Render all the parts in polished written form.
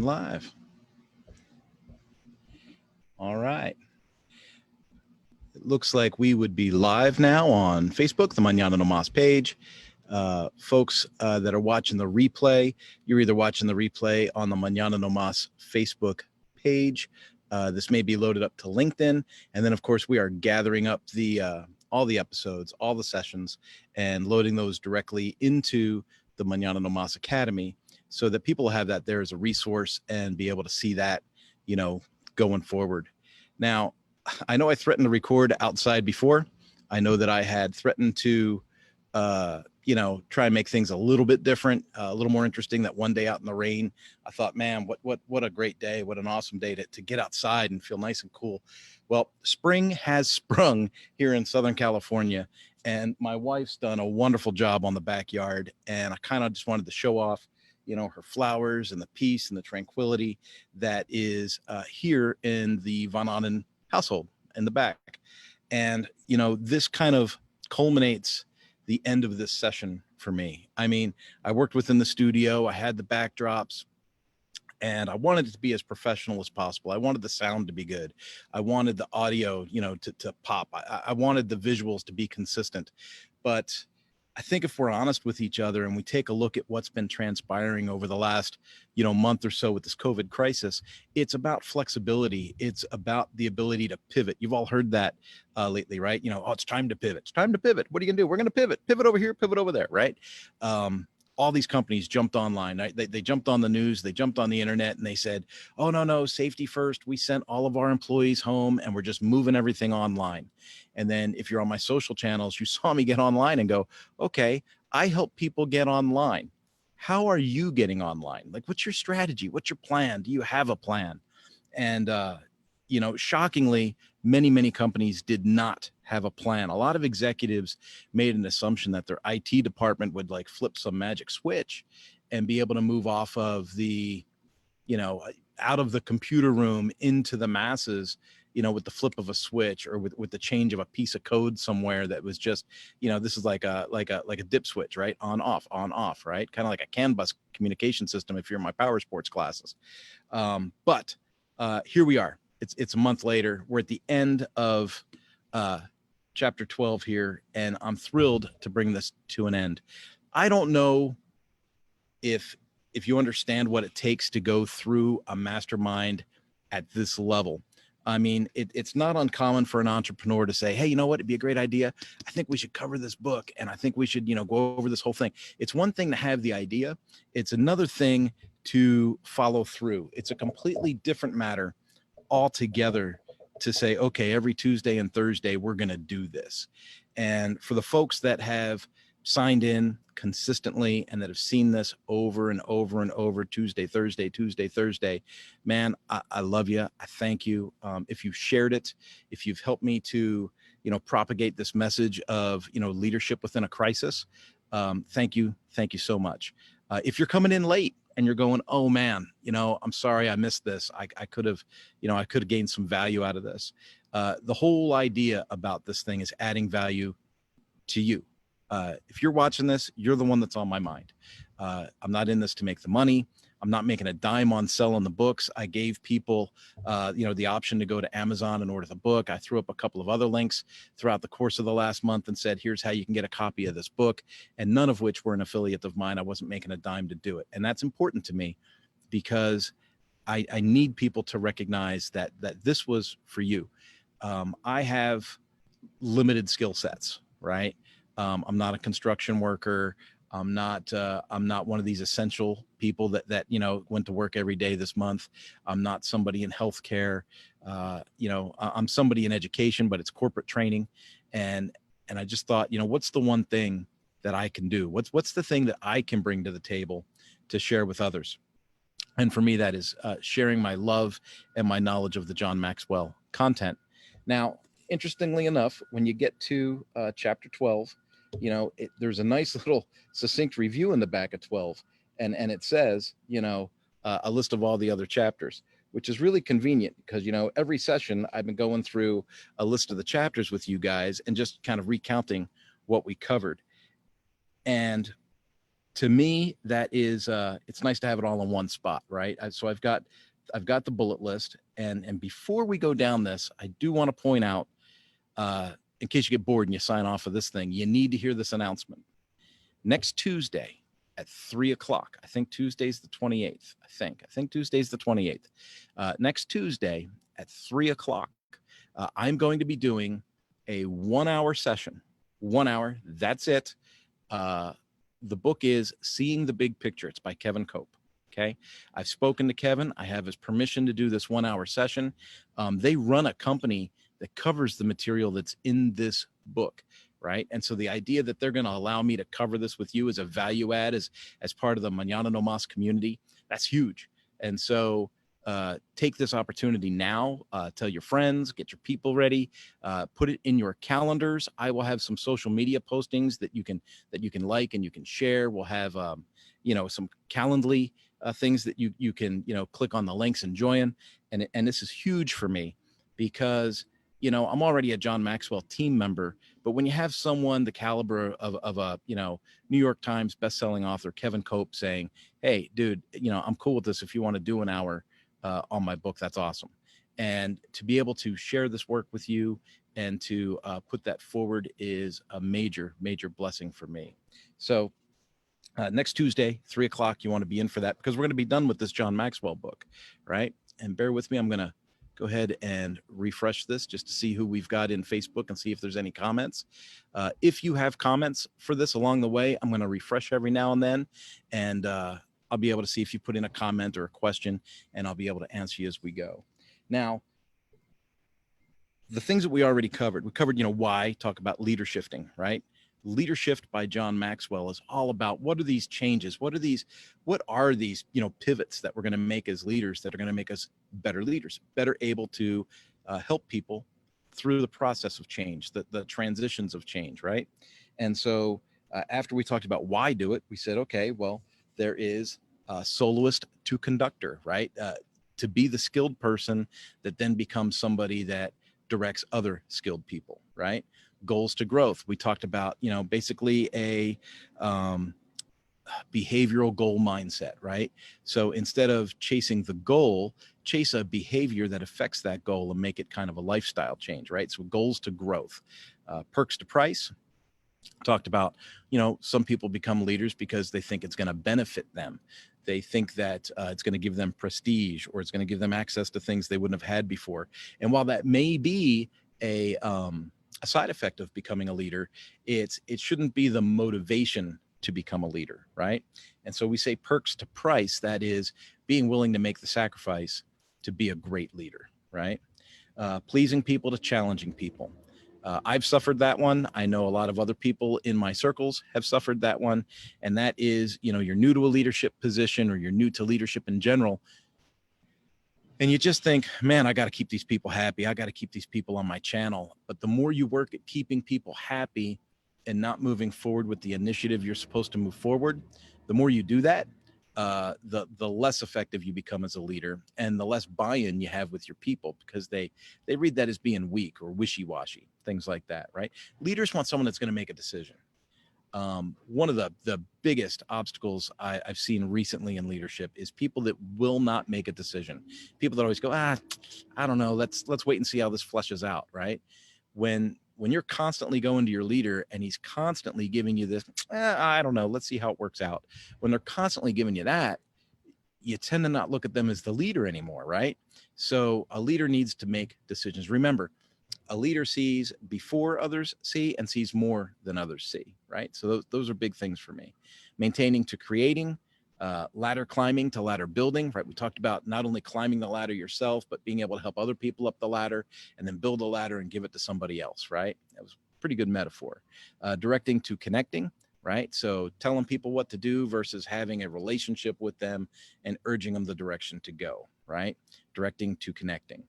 live. All right. It looks like we would be live now on Facebook, the Mañana No Mas page. Folks that are watching the replay, you're either watching the replay on the Mañana No Mas Facebook page. This may be loaded up to LinkedIn. And then, of course, we are gathering up all the episodes, all the sessions, and loading those directly into the Mañana No Mas Academy so that people have that there as a resource and be able to see that, going forward. Now, I know I threatened to record outside before. I know that I had threatened to, try and make things a little bit different, a little more interesting. That one day out in the rain, I thought, man, what a great day. What an awesome day to get outside and feel nice and cool. Well, spring has sprung here in Southern California, and my wife's done a wonderful job on the backyard. And I kind of just wanted to show off, her flowers and the peace and the tranquility that is here in the Van Anen household in the back. And, this kind of culminates the end of this session for me. I mean, I worked within the studio, I had the backdrops, and I wanted it to be as professional as possible. I wanted the sound to be good. I wanted the audio, to pop. I wanted the visuals to be consistent. But I think if we're honest with each other and we take a look at what's been transpiring over the last, month or so with this COVID crisis, it's about flexibility. It's about the ability to pivot. You've all heard that lately, right? It's time to pivot. It's time to pivot. What are you gonna do? We're gonna pivot over here, pivot over there, right? All these companies jumped online, right? They jumped on the news, they jumped on the internet, and they said, oh, no, safety first. We sent all of our employees home and we're just moving everything online. And then if you're on my social channels, you saw me get online and go, okay, I help people get online. How are you getting online? Like, what's your strategy? What's your plan? Do you have a plan? And, shockingly, many companies did not have a plan. A lot of executives made an assumption that their IT department would like flip some magic switch and be able to move off of the, out of the computer room into the masses, with the flip of a switch or with the change of a piece of code somewhere that was just, this is like a dip switch, right? On, off, right? Kind of like a CAN bus communication system if you're in my power sports classes. But here we are. It's a month later. We're at the end of chapter 12 here, and I'm thrilled to bring this to an end. I don't know if you understand what it takes to go through a mastermind at this level. I mean, it's not uncommon for an entrepreneur to say, hey, you know what? It'd be a great idea. I think we should cover this book, and I think we should, go over this whole thing. It's one thing to have the idea. It's another thing to follow through. It's a completely different matter altogether to say, okay, every Tuesday and Thursday, we're going to do this. And for the folks that have signed in consistently and that have seen this over and over and over, Tuesday, Thursday, man, I love you. I thank you. If you've shared it, if you've helped me to, propagate this message of, leadership within a crisis, thank you. Thank you so much. If you're coming in late, and you're going, oh man, I'm sorry I missed this. I could have, I could have gained some value out of this. The whole idea about this thing is adding value to you. If you're watching this, you're the one that's on my mind. I'm not in this to make the money. I'm not making a dime on selling the books. I gave people, the option to go to Amazon and order the book. I threw up a couple of other links throughout the course of the last month and said, here's how you can get a copy of this book. And none of which were an affiliate of mine. I wasn't making a dime to do it. And that's important to me because I need people to recognize that this was for you. I have limited skill sets, right? I'm not a construction worker. I'm not one of these essential people that went to work every day this month. I'm not somebody in healthcare. I'm somebody in education, but it's corporate training. And I just thought, what's the one thing that I can do? What's the thing that I can bring to the table to share with others? And for me, that is sharing my love and my knowledge of the John Maxwell content. Now, interestingly enough, when you get to chapter 12, there's a nice little succinct review in the back of 12. And it says, a list of all the other chapters, which is really convenient because, every session I've been going through a list of the chapters with you guys and just kind of recounting what we covered. And to me, that is, it's nice to have it all in one spot, right? So I've got the bullet list, and before we go down this, I do want to point out, in case you get bored and you sign off of this thing, you need to hear this announcement. Next Tuesday at 3:00, I think Tuesday's the 28th. I think Tuesday's the 28th. Next Tuesday at 3:00, I'm going to be doing a 1-hour session. 1 hour, that's it. The book is Seeing the Big Picture. It's by Kevin Cope. Okay. I've spoken to Kevin. I have his permission to do this 1-hour session. They run a company that covers the material that's in this book. Right. And so the idea that they're going to allow me to cover this with you as a value add, as part of the Mañana No Mas community, that's huge. And so take this opportunity now, tell your friends, get your people ready, put it in your calendars. I will have some social media postings that you can like and you can share. We'll have, some Calendly things that you can, click on the links and join. And this is huge for me because, I'm already a John Maxwell team member, but when you have someone the caliber of a, New York Times bestselling author, Kevin Cope, saying, hey, dude, I'm cool with this. If you want to do an hour on my book, that's awesome. And to be able to share this work with you and to put that forward is a major, major blessing for me. So next Tuesday, 3:00, you want to be in for that because we're going to be done with this John Maxwell book, right? And bear with me. I'm going to go ahead and refresh this just to see who we've got in Facebook and see if there's any comments. If you have comments for this along the way, I'm going to refresh every now and then, and I'll be able to see if you put in a comment or a question, and I'll be able to answer you as we go. Now, the things that we already covered, why, talk about leadershifting, right? Leadershift by John Maxwell is all about what are these changes? What are these pivots that we're going to make as leaders that are going to make us better leaders, better able to help people through the process of change, the transitions of change, right? And so after we talked about why do it, we said, okay, well, there is soloist to conductor, right? To be the skilled person that then becomes somebody that directs other skilled people, right? Goals to growth. We talked about, basically a behavioral goal mindset, right? So instead of chasing the goal, chase a behavior that affects that goal and make it kind of a lifestyle change, right? So goals to growth. Perks to price. Talked about, some people become leaders because they think it's going to benefit them. They think that it's going to give them prestige or it's going to give them access to things they wouldn't have had before. And while that may be a side effect of becoming a leader, it shouldn't be the motivation to become a leader, right? And so we say perks to price, that is being willing to make the sacrifice to be a great leader, right? Pleasing people to challenging people. I've suffered that one. I know a lot of other people in my circles have suffered that one. And that is, you're new to a leadership position or you're new to leadership in general. And you just think, man, I got to keep these people happy. I got to keep these people on my channel. But the more you work at keeping people happy and not moving forward with the initiative you're supposed to move forward, the more you do that, the less effective you become as a leader and the less buy-in you have with your people because they read that as being weak or wishy-washy, things like that, right? Leaders want someone that's going to make a decision. One of the biggest obstacles I've seen recently in leadership is people that will not make a decision. People that always go, I don't know, let's wait and see how this fleshes out, right? When you're constantly going to your leader and he's constantly giving you this, I don't know, let's see how it works out. When they're constantly giving you that, you tend to not look at them as the leader anymore, right? So a leader needs to make decisions. Remember, a leader sees before others see and sees more than others see, right? So those are big things for me. Maintaining to creating, ladder climbing to ladder building, right? We talked about not only climbing the ladder yourself, but being able to help other people up the ladder and then build a ladder and give it to somebody else, right? That was a pretty good metaphor. Directing to connecting, right? So telling people what to do versus having a relationship with them and urging them the direction to go, right? Directing to connecting.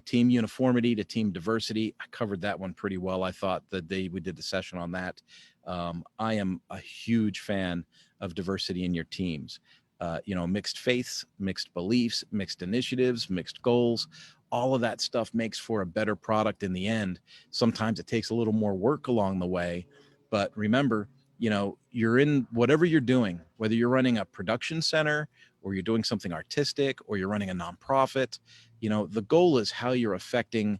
Team uniformity to team diversity. I covered that one pretty well. I thought the day we did the session on that. I am a huge fan of diversity in your teams. Mixed faiths, mixed beliefs, mixed initiatives, mixed goals. All of that stuff makes for a better product in the end. Sometimes it takes a little more work along the way, but remember, you're in whatever you're doing, whether you're running a production center or you're doing something artistic or you're running a nonprofit, the goal is how you're affecting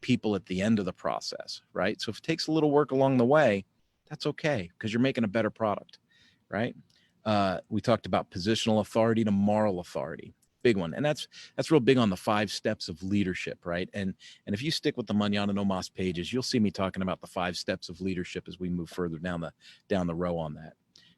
people at the end of the process, right? So if it takes a little work along the way, that's okay, because you're making a better product, right? We talked about positional authority to moral authority, big one. And that's real big on the 5 steps of leadership, right? And if you stick with the Mañana No Mas pages, you'll see me talking about the 5 steps of leadership as we move further down the row on that.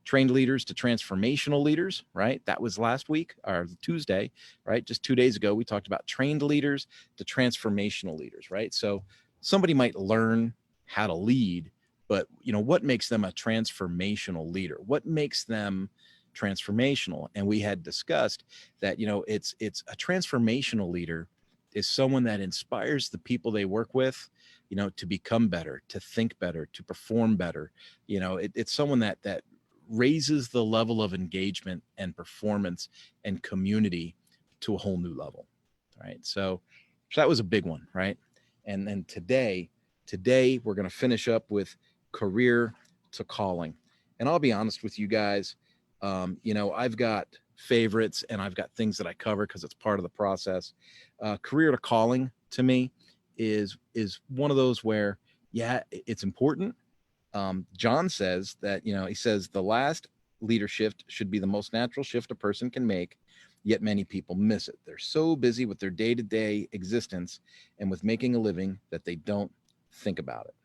Trained leaders to transformational leaders, right? That was last week or Tuesday, right? Just 2 days ago, we talked about trained leaders to transformational leaders, right? So somebody might learn how to lead, but what makes them a transformational leader? What makes them transformational? And we had discussed that, it's a transformational leader is someone that inspires the people they work with, to become better, to think better, to perform better. It's someone that raises the level of engagement and performance and community to a whole new level, right? So that was a big one, right? And then today we're going to finish up with career to calling. And I'll be honest with you guys, I've got favorites and I've got things that I cover because it's part of the process. Career to calling to me is one of those where, yeah, it's important. John says that, he says the last leader shift should be the most natural shift a person can make, yet many people miss it. They're so busy with their day-to-day existence and with making a living that they don't think about it.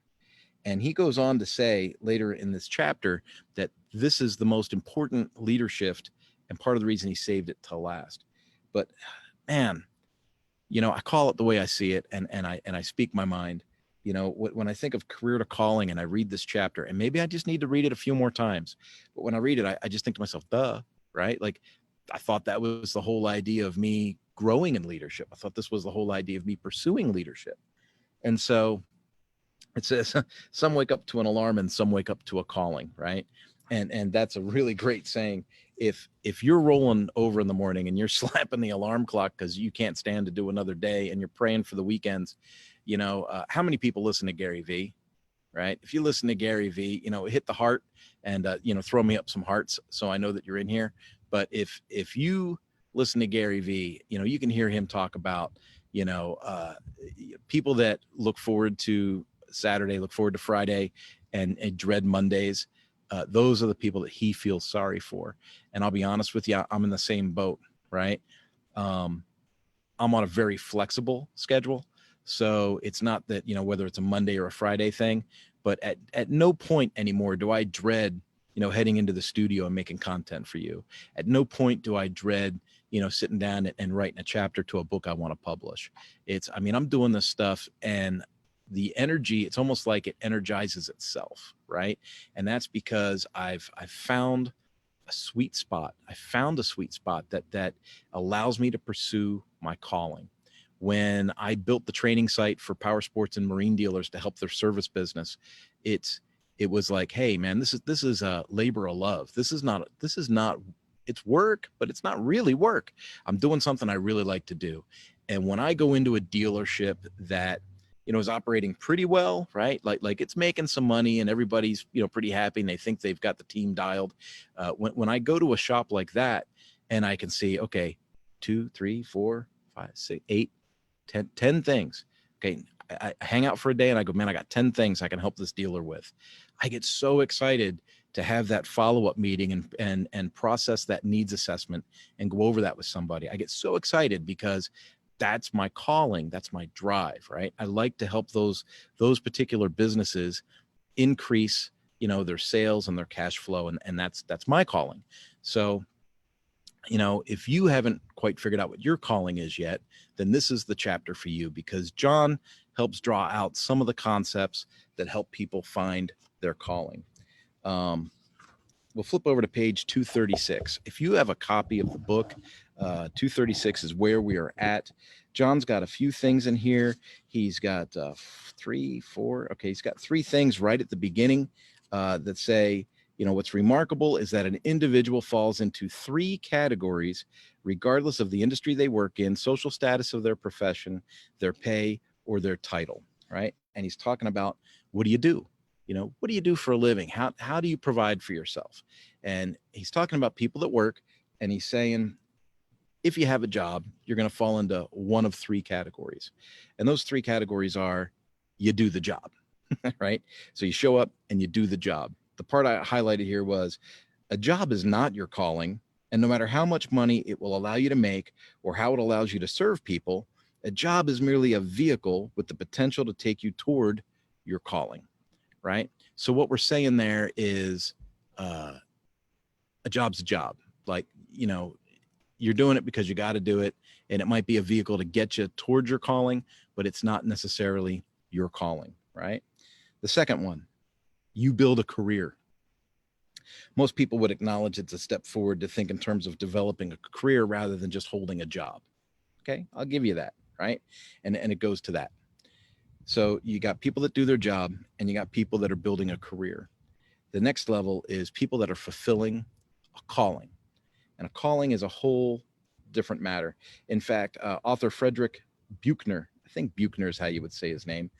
And he goes on to say later in this chapter that this is the most important leader shift and part of the reason he saved it till last. But man, I call it the way I see it, and I speak my mind. When I think of career to calling and I read this chapter, and maybe I just need to read it a few more times, but when I read it, I just think to myself, duh, right? Like, I thought that was the whole idea of me growing in leadership. I thought this was the whole idea of me pursuing leadership. And so it says some wake up to an alarm and some wake up to a calling, right? And that's a really great saying. If you're rolling over in the morning and you're slapping the alarm clock because you can't stand to do another day and you're praying for the weekends, how many people listen to Gary Vee, right? If you listen to Gary Vee, hit the heart and, throw me up some hearts so I know that you're in here. But if you listen to Gary Vee, you can hear him talk about, people that look forward to Saturday, look forward to Friday and dread Mondays. Those are the people that he feels sorry for. And I'll be honest with you, I'm in the same boat, right? I'm on a very flexible schedule. So it's not that, whether it's a Monday or a Friday thing, but at no point anymore do I dread, heading into the studio and making content for you. At no point do I dread, sitting down and writing a chapter to a book I want to publish. I'm doing this stuff and the energy, it's almost like it energizes itself, right? And that's because I've found a sweet spot. I found a sweet spot that allows me to pursue my calling. When I built the training site for power sports and marine dealers to help their service business, it was like, hey man, this is a labor of love. This is not, it's work, but it's not really work. I'm doing something I really like to do. And when I go into a dealership that, is operating pretty well, right? Like it's making some money and everybody's, pretty happy and they think they've got the team dialed. When I go to a shop like that and I can see, okay, 2, 3, 4, 5, 6, 8, 10 things. Okay. I hang out for a day and I go, man, I got 10 things I can help this dealer with. I get so excited to have that follow-up meeting and process that needs assessment and go over that with somebody. I get so excited because that's my calling. That's my drive, right? I like to help those particular businesses increase, their sales and their cash flow. And that's my calling. So, if you haven't quite figured out what your calling is yet, then this is the chapter for you, because John helps draw out some of the concepts that help people find their calling. We'll flip over to page 236. If you have a copy of the book, 236 is where we are at. John's got a few things in here. He's got 3, 4. Okay, he's got 3 things right at the beginning that say, what's remarkable is that an individual falls into 3 categories, regardless of the industry they work in, social status of their profession, their pay, or their title, right? And he's talking about, what do you do? what do you do for a living? How do you provide for yourself? And he's talking about people that work, and he's saying, if you have a job, you're going to fall into one of three categories. And those three categories are, you do the job, right? So you show up and you do the job. The part I highlighted here was, a job is not your calling. And no matter how much money it will allow you to make or how it allows you to serve people, a job is merely a vehicle with the potential to take you toward your calling, right? So what we're saying there is, a job's a job. Like, you're doing it because you got to do it. And it might be a vehicle to get you towards your calling, but it's not necessarily your calling, right? The second one, you build a career. Most people would acknowledge it's a step forward to think in terms of developing a career rather than just holding a job. Okay, I'll give you that, right? And it goes to that. So you got people that do their job, and you got people that are building a career. The next level is people that are fulfilling a calling. And a calling is a whole different matter. In fact, author Frederick Buechner, I think Buechner is how you would say his name,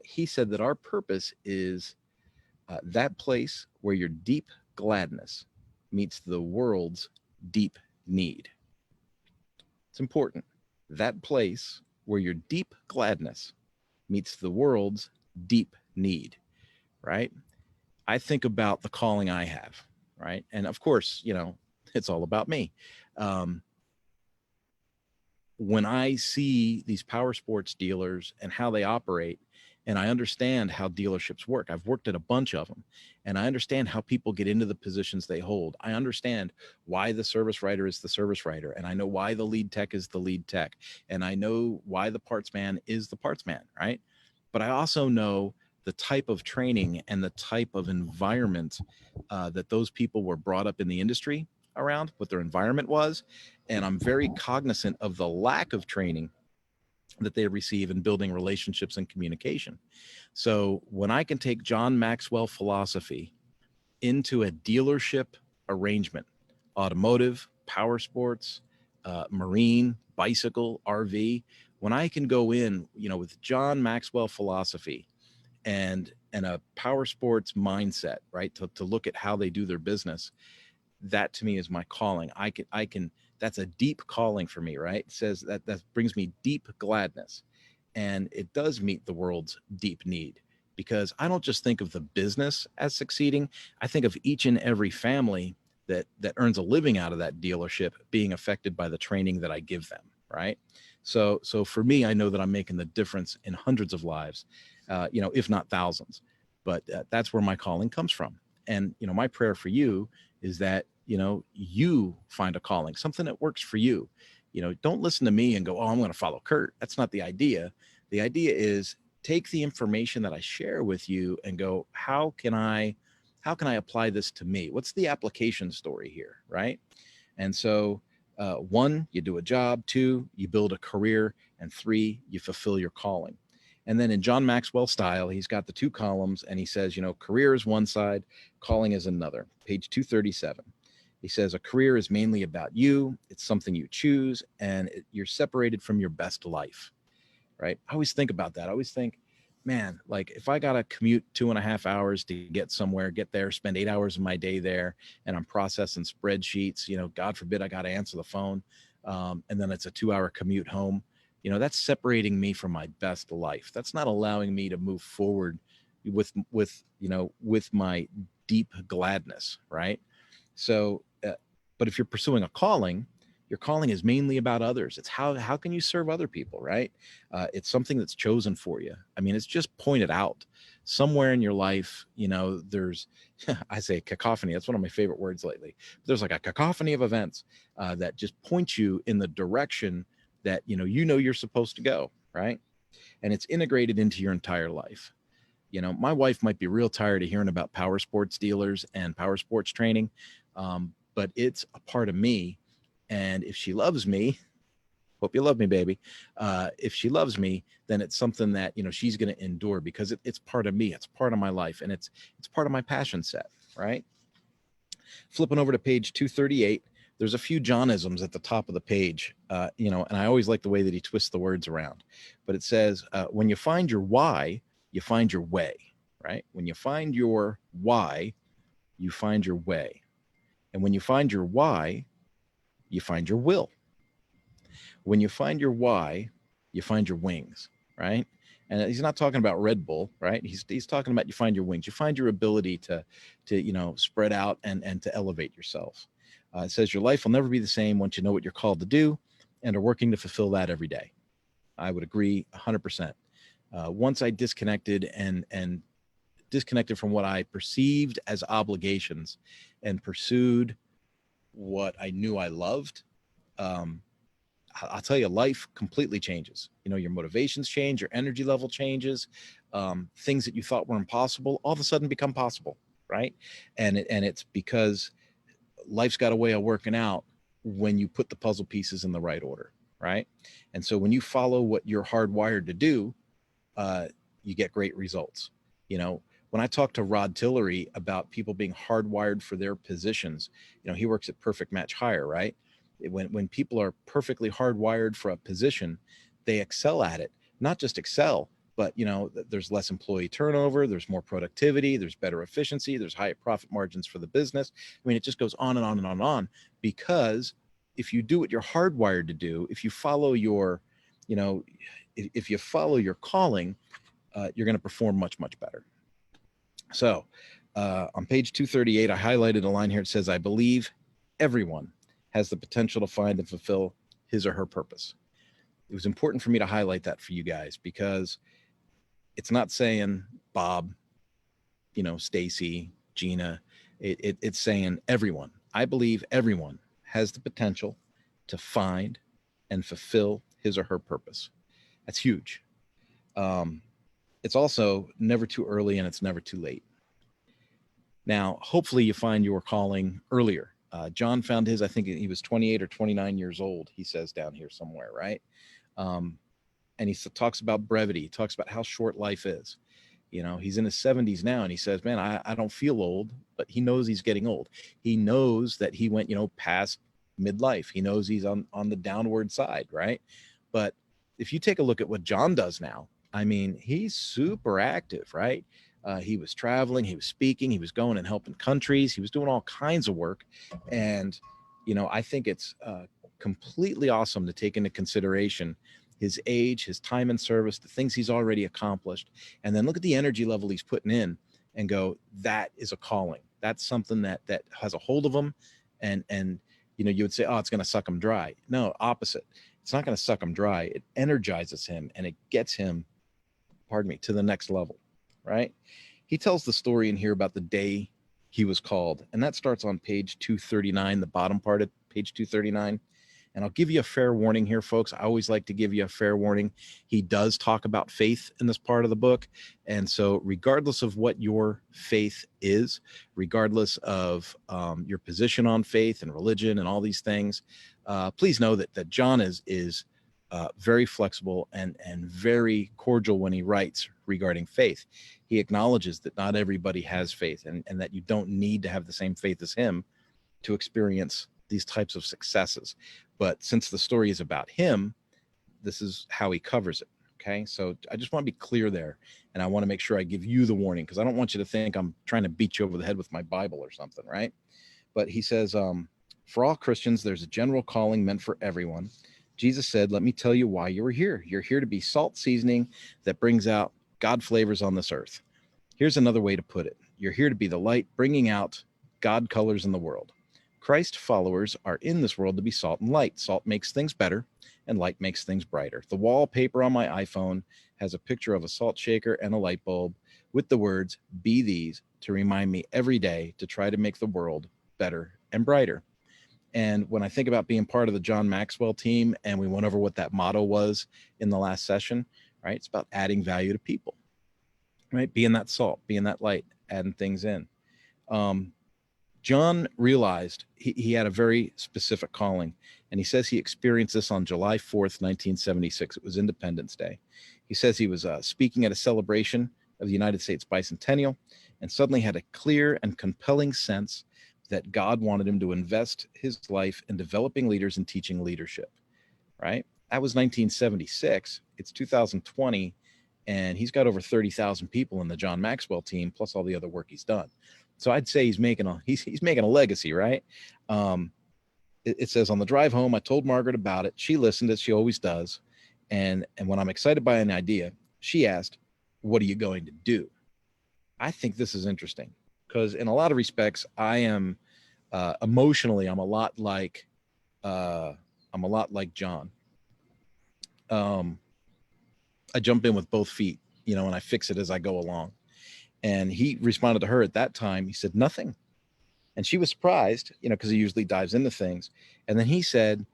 he said that our purpose is that place where your deep gladness meets the world's deep need. It's important. That place where your deep gladness meets the world's deep need, right? I think about the calling I have, right? And of course, it's all about me. When I see these power sports dealers and how they operate, and I understand how dealerships work, I've worked at a bunch of them, and I understand how people get into the positions they hold. I understand why the service writer is the service writer, and I know why the lead tech is the lead tech, and I know why the parts man is the parts man, right? But I also know the type of training and the type of environment that those people were brought up in the industry around, what their environment was. And I'm very cognizant of the lack of training that they receive in building relationships and communication. So when I can take John Maxwell philosophy into a dealership arrangement, automotive, power sports, marine, bicycle, RV, when I can go in, with John Maxwell philosophy and a power sports mindset, right, to look at how they do their business, that to me is my calling. I can that's a deep calling for me, right? It says that brings me deep gladness, and it does meet the world's deep need, because I don't just think of the business as succeeding. I think of each and every family that earns a living out of that dealership being affected by the training that I give them, right? So for me, I know that I'm making the difference in hundreds of lives, if not thousands. But that's where my calling comes from. And my prayer for you is that you find a calling, something that works for you. Don't listen to me and go, oh, I'm going to follow Kurt. That's not the idea. The idea is, take the information that I share with you and go, how can I apply this to me? What's the application story here, right? And so 1, you do a job. 2, you build a career. And 3, you fulfill your calling. And then in John Maxwell style, he's got the 2 columns, and he says, career is one side, calling is another. Page 237. He says, a career is mainly about you. It's something you choose, and you're separated from your best life, right? I always think about that. I always think, man, like if I got to commute 2.5 hours to get somewhere, get there, spend 8 hours of my day there, and I'm processing spreadsheets, God forbid I got to answer the phone, and then it's a 2-hour commute home. That's separating me from my best life. That's not allowing me to move forward with my deep gladness, right? So, but if you're pursuing a calling, your calling is mainly about others. It's how can you serve other people, right? It's something that's chosen for you. I mean, it's just pointed out somewhere in your life. There's, I say cacophony. That's one of my favorite words lately. There's like a cacophony of events that just point you in the direction that you're supposed to go, right? And it's integrated into your entire life. My wife might be real tired of hearing about power sports dealers and power sports training, but it's a part of me. And if she loves me, hope you love me, baby. If she loves me, then it's something that she's going to endure, because it's part of me. It's part of my life, and it's part of my passion set, right? Flipping over to page 238. There's a few Johnisms at the top of the page, and I always like the way that he twists the words around. But it says, when you find your why, you find your way, right? When you find your why, you find your way. And when you find your why, you find your will. When you find your why, you find your wings, right? And he's not talking about Red Bull, right? He's talking about you find your wings, you find your ability to spread out and to elevate yourself. It says your life will never be the same once you know what you're called to do and are working to fulfill that every day. I would agree 100%. Once I disconnected and disconnected from what I perceived as obligations and pursued what I knew I loved, I'll tell you, life completely changes. Your motivations change, your energy level changes. Things that you thought were impossible all of a sudden become possible, right? And it's because life's got a way of working out when you put the puzzle pieces in the right order, right? And so when you follow what you're hardwired to do, you get great results. When I talk to Rod Tillery about people being hardwired for their positions, he works at Perfect Match Hire, right? When people are perfectly hardwired for a position, they excel at it. Not just excel, but there's less employee turnover, there's more productivity, there's better efficiency, there's higher profit margins for the business. I mean, it just goes on and on and on and on, because if you do what you're hardwired to do, if you follow your, if you follow your calling, you're going to perform much, much better. So on page 238, I highlighted a line here. It says, I believe everyone has the potential to find and fulfill his or her purpose. It was important for me to highlight that for you guys, because it's not saying Bob, Stacy, Gina. It's saying everyone. I believe everyone has the potential to find and fulfill his or her purpose. That's huge. It's also never too early and it's never too late. Now, hopefully you find your calling earlier. John found his, I think he was 28 or 29 years old, he says down here somewhere, right? And he talks about brevity. He talks about how short life is. He's in his 70s now, and he says, man, I don't feel old, but he knows he's getting old. He knows that he went, past midlife. He knows he's on the downward side, right? But if you take a look at what John does now, I mean, he's super active, right? He was traveling, he was speaking, he was going and helping countries, he was doing all kinds of work. And, I think it's completely awesome to take into consideration his age, his time in service, the things he's already accomplished, and then look at the energy level he's putting in and go, that is a calling. That's something that has a hold of him. And you would say, oh, it's going to suck him dry. No, opposite. It's not going to suck him dry. It energizes him and it gets him, to the next level, right? He tells the story in here about the day he was called, and that starts on page 239, the bottom part of page 239. And I'll give you a fair warning here, folks. I always like to give you a fair warning. He does talk about faith in this part of the book. And so regardless of what your faith is, regardless of your position on faith and religion and all these things, please know that John is very flexible and very cordial when he writes regarding faith. He acknowledges that not everybody has faith, and that you don't need to have the same faith as him to experience these types of successes. But since the story is about him, this is how he covers it. Okay. So I just want to be clear there. And I want to make sure I give you the warning, because I don't want you to think I'm trying to beat you over the head with my Bible or something. Right. But he says, for all Christians, there's a general calling meant for everyone. Jesus said, let me tell you why you were here. You're here to be salt seasoning that brings out God flavors on this earth. Here's another way to put it. You're here to be the light bringing out God colors in the world. Christ followers are in this world to be salt and light. Salt makes things better, and light makes things brighter. The wallpaper on my iPhone has a picture of a salt shaker and a light bulb with the words, be these, to remind me every day to try to make the world better and brighter. And when I think about being part of the John Maxwell team, and we went over what that motto was in the last session, right? It's about adding value to people, right? Being that salt, being that light, adding things in. John realized he had a very specific calling, and he says he experienced this on July 4th, 1976. It was Independence Day. He says he was speaking at a celebration of the United States bicentennial, and suddenly had a clear and compelling sense that God wanted him to invest his life in developing leaders and teaching leadership, right? That was 1976. It's 2020, and he's got over 30,000 people in the John Maxwell team, plus all the other work he's done. So I'd say he's making a legacy, right? It says, on the drive home, I told Margaret about it. She listened, as she always does. And when I'm excited by an idea, she asked, what are you going to do? I think this is interesting because in a lot of respects, I am emotionally, I'm a lot like John. I jump in with both feet, and I fix it as I go along. And he responded to her at that time. He said, nothing. And she was surprised, because he usually dives into things. And then he said,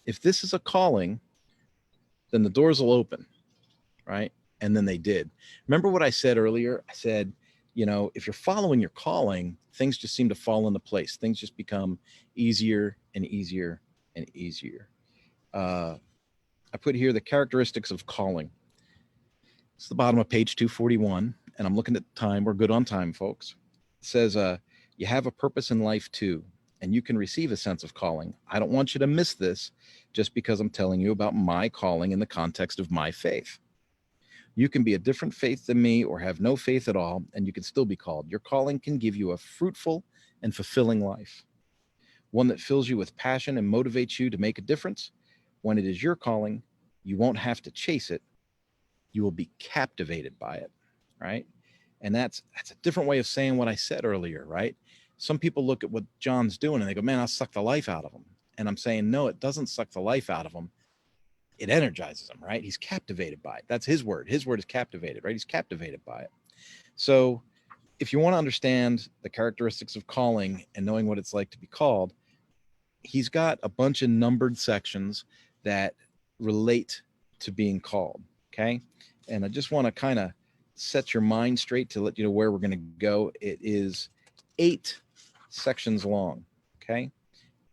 if this is a calling, then the doors will open, right? And then they did. Remember what I said earlier? I said, if you're following your calling, things just seem to fall into place. Things just become easier and easier and easier. I put here the characteristics of calling. It's the bottom of page 241, and I'm looking at the time. We're good on time, folks. It says, you have a purpose in life too, and you can receive a sense of calling. I don't want you to miss this just because I'm telling you about my calling in the context of my faith. You can be a different faith than me or have no faith at all, and you can still be called. Your calling can give you a fruitful and fulfilling life, one that fills you with passion and motivates you to make a difference. When it is your calling, you won't have to chase it. You will be captivated by it, right? And that's a different way of saying what I said earlier, right? Some people look at what John's doing and they go, man, I'll suck the life out of him. And I'm saying, no, it doesn't suck the life out of him. It energizes him, right? He's captivated by it. That's his word. His word is captivated, right? He's captivated by it. So if you want to understand the characteristics of calling and knowing what it's like to be called, he's got a bunch of numbered sections that relate to being called, okay? And I just want to kind of set your mind straight to let you know where we're going to go. It is 8 sections long, okay?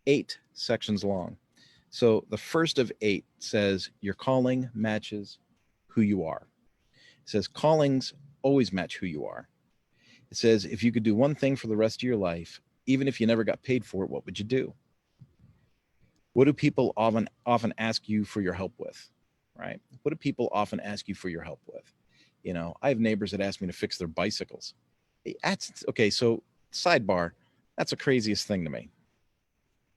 8 sections long. So the first of 8 says your calling matches who you are. It says callings always match who you are. It says if you could do one thing for the rest of your life, even if you never got paid for it, what would you do? What do people often ask you for your help with, right? What do people often ask you for your help with? I have neighbors that ask me to fix their bicycles. That's okay. So sidebar, that's the craziest thing to me.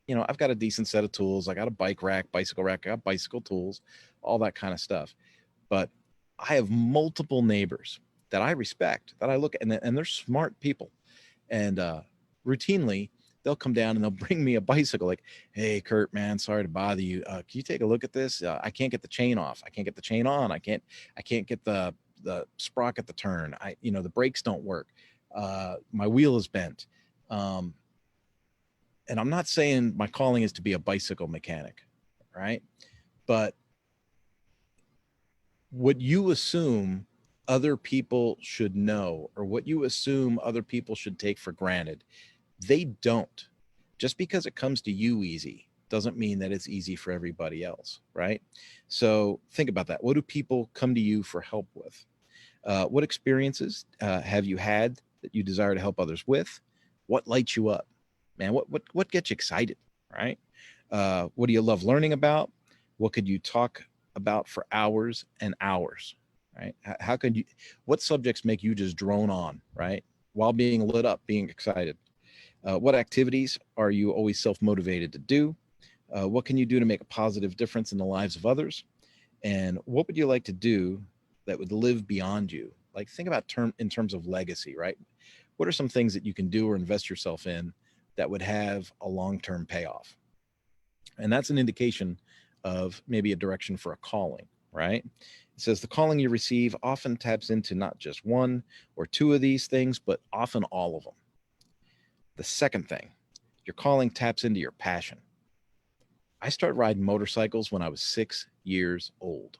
I've got a decent set of tools. I got a bike rack, bicycle rack, I got bicycle tools, all that kind of stuff. But I have multiple neighbors that I respect, that I look at, and they're smart people. And routinely, they'll come down and they'll bring me a bicycle like, hey, Kurt, man, sorry to bother you. Can you take a look at this? I can't get the chain off. I can't get the chain on. I can't get the sprocket to turn. The brakes don't work. My wheel is bent. And I'm not saying my calling is to be a bicycle mechanic, right? But what you assume other people should know, or what you assume other people should take for granted, they don't. Just because it comes to you easy doesn't mean that it's easy for everybody else, right? So think about that. What do people come to you for help with? What experiences have you had that you desire to help others with? What lights you up? Man, what gets you excited, right? What do you love learning about? What could you talk about for hours and hours, right? How could you, what subjects make you just drone on, right? While being lit up, being excited. What activities are you always self-motivated to do? What can you do to make a positive difference in the lives of others? And what would you like to do that would live beyond you? Like think about in terms of legacy, right? What are some things that you can do or invest yourself in that would have a long-term payoff? And that's an indication of maybe a direction for a calling, right? It says the calling you receive often taps into not just one or two of these things, but often all of them. The second thing, your calling taps into your passion. I started riding motorcycles when I was 6 years old.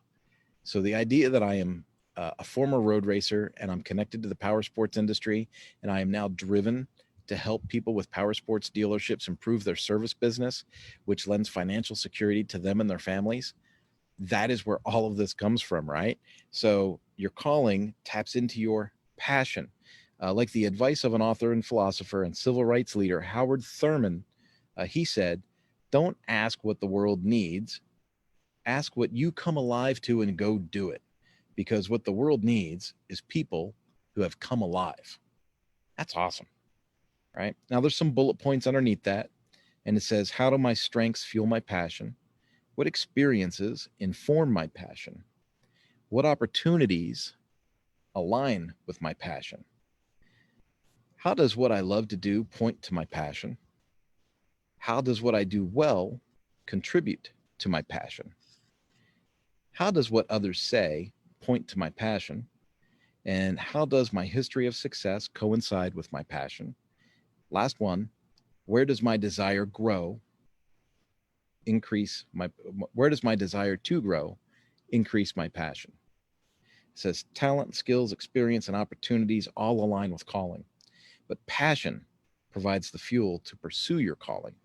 So the idea that I am a former road racer and I'm connected to the power sports industry, and I am now driven to help people with power sports dealerships improve their service business, which lends financial security to them and their families. That is where all of this comes from, right? So your calling taps into your passion. Like the advice of an author and philosopher and civil rights leader, Howard Thurman, he said, don't ask what the world needs. Ask what you come alive to and go do it. because what the world needs is people who have come alive. That's awesome, right? Now, there's some bullet points underneath that, and it says, how do my strengths fuel my passion? What experiences inform my passion? What opportunities align with my passion? How does what I love to do point to my passion? How does what I do well contribute to my passion? How does what others say point to my passion? And how does my history of success coincide with my passion? Last one, where does my desire grow? Where does my desire to grow increase my passion? It says talent, skills, experience, and opportunities all align with calling, but passion provides the fuel to pursue your calling.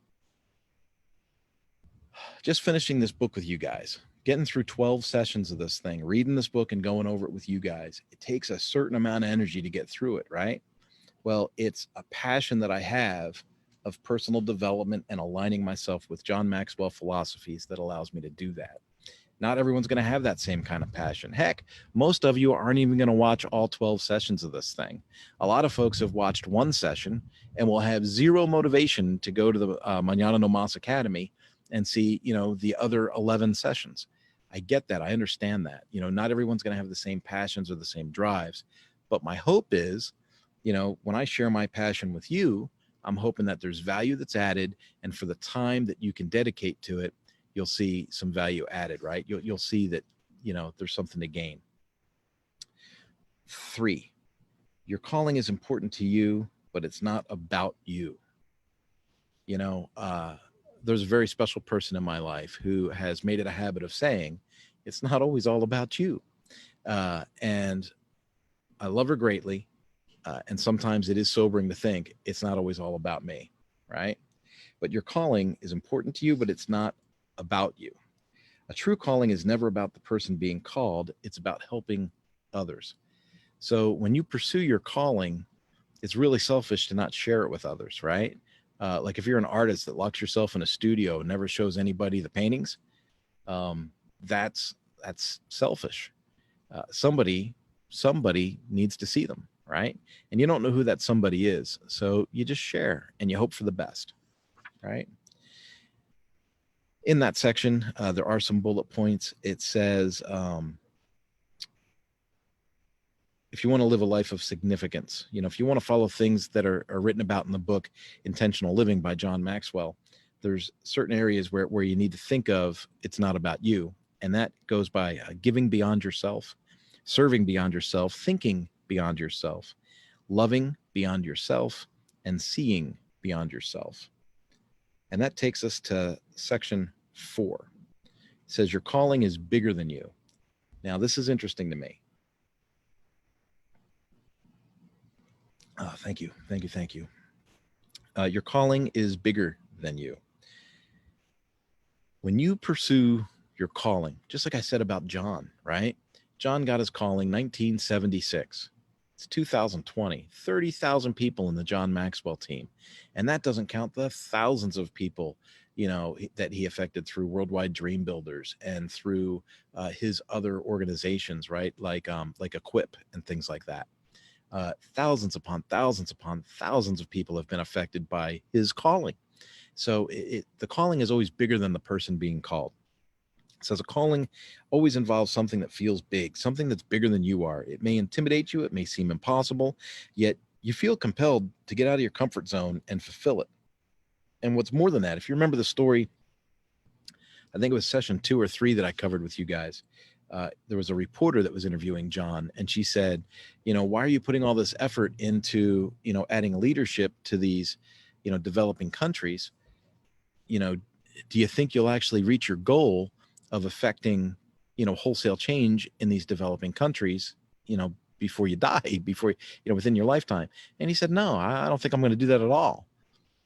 Just finishing this book with you guys, getting through 12 sessions of this thing, reading this book and going over it with you guys, it takes a certain amount of energy to get through it, right? Well, it's a passion that I have of personal development and aligning myself with John Maxwell philosophies that allows me to do that. Not everyone's going to have that same kind of passion. Heck, most of you aren't even going to watch all 12 sessions of this thing. A lot of folks have watched one session and will have zero motivation to go to the Mañana No Mas Academy and see, the other 11 sessions. I get that. I understand that. Not everyone's going to have the same passions or the same drives. But my hope is, when I share my passion with you, I'm hoping that there's value that's added. And for the time that you can dedicate to it, you'll see some value added, right? You'll see that, there's something to gain. 3, your calling is important to you, but it's not about you. There's a very special person in my life who has made it a habit of saying, it's not always all about you. And I love her greatly. And sometimes it is sobering to think it's not always all about me, right? But your calling is important to you, but it's not about you. A true calling is never about the person being called. It's about helping others. So when you pursue your calling, it's really selfish to not share it with others, right? Like if you're an artist that locks yourself in a studio and never shows anybody the paintings, that's selfish. Somebody needs to see them, right? And you don't know who that somebody is. So you just share and you hope for the best, right? In that section, there are some bullet points. It says, if you want to live a life of significance, if you want to follow things that are written about in the book, Intentional Living by John Maxwell, there's certain areas where you need to think of, it's not about you. And that goes by giving beyond yourself, serving beyond yourself, thinking beyond yourself, loving beyond yourself, and seeing beyond yourself. And that takes us to section 4. It says, your calling is bigger than you. Now, this is interesting to me. Oh, thank you. Your calling is bigger than you. When you pursue your calling, just like I said about John, right? John got his calling 1976. It's 2020, 30,000 people in the John Maxwell team. And that doesn't count the thousands of people, that he affected through Worldwide Dream Builders and through his other organizations, right? Like Equip and things like that. Thousands upon thousands upon thousands of people have been affected by his calling. So the calling is always bigger than the person being called. It says a calling always involves something that feels big, something that's bigger than you are. It may intimidate you. It may seem impossible, yet you feel compelled to get out of your comfort zone and fulfill it. And what's more than that, if you remember the story, I think it was session 2 or 3 that I covered with you guys. There was a reporter that was interviewing John, and she said, why are you putting all this effort into, adding leadership to these, developing countries? Do you think you'll actually reach your goal of affecting, wholesale change in these developing countries, before you die, within your lifetime? And he said, no, I don't think I'm going to do that at all.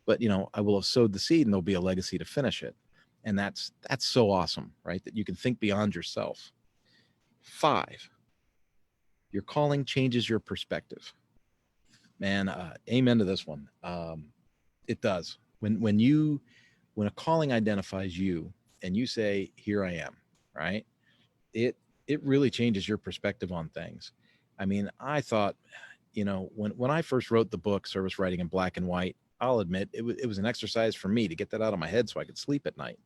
But, I will have sowed the seed and there'll be a legacy to finish it. And that's so awesome, right? That you can think beyond yourself. 5, your calling changes your perspective. Man, amen to this one. It does. When a calling identifies you and you say, here I am, right? It it really changes your perspective on things. I mean, I thought, when I first wrote the book, Service Writing in Black and White, I'll admit it was an exercise for me to get that out of my head so I could sleep at night.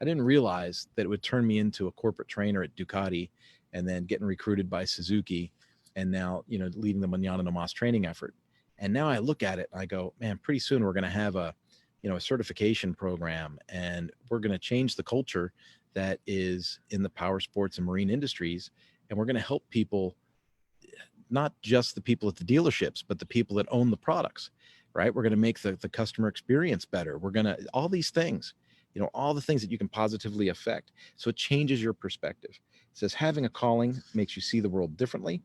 I didn't realize that it would turn me into a corporate trainer at Ducati and then getting recruited by Suzuki and now, leading the Mañana No Mas training effort. And now I look at it and I go, man, pretty soon we're going to have a certification program, and we're going to change the culture that is in the power sports and marine industries. And we're going to help people, not just the people at the dealerships, but the people that own the products, right? We're going to make the customer experience better. We're going to, all these things, all the things that you can positively affect. So it changes your perspective. It says, having a calling makes you see the world differently.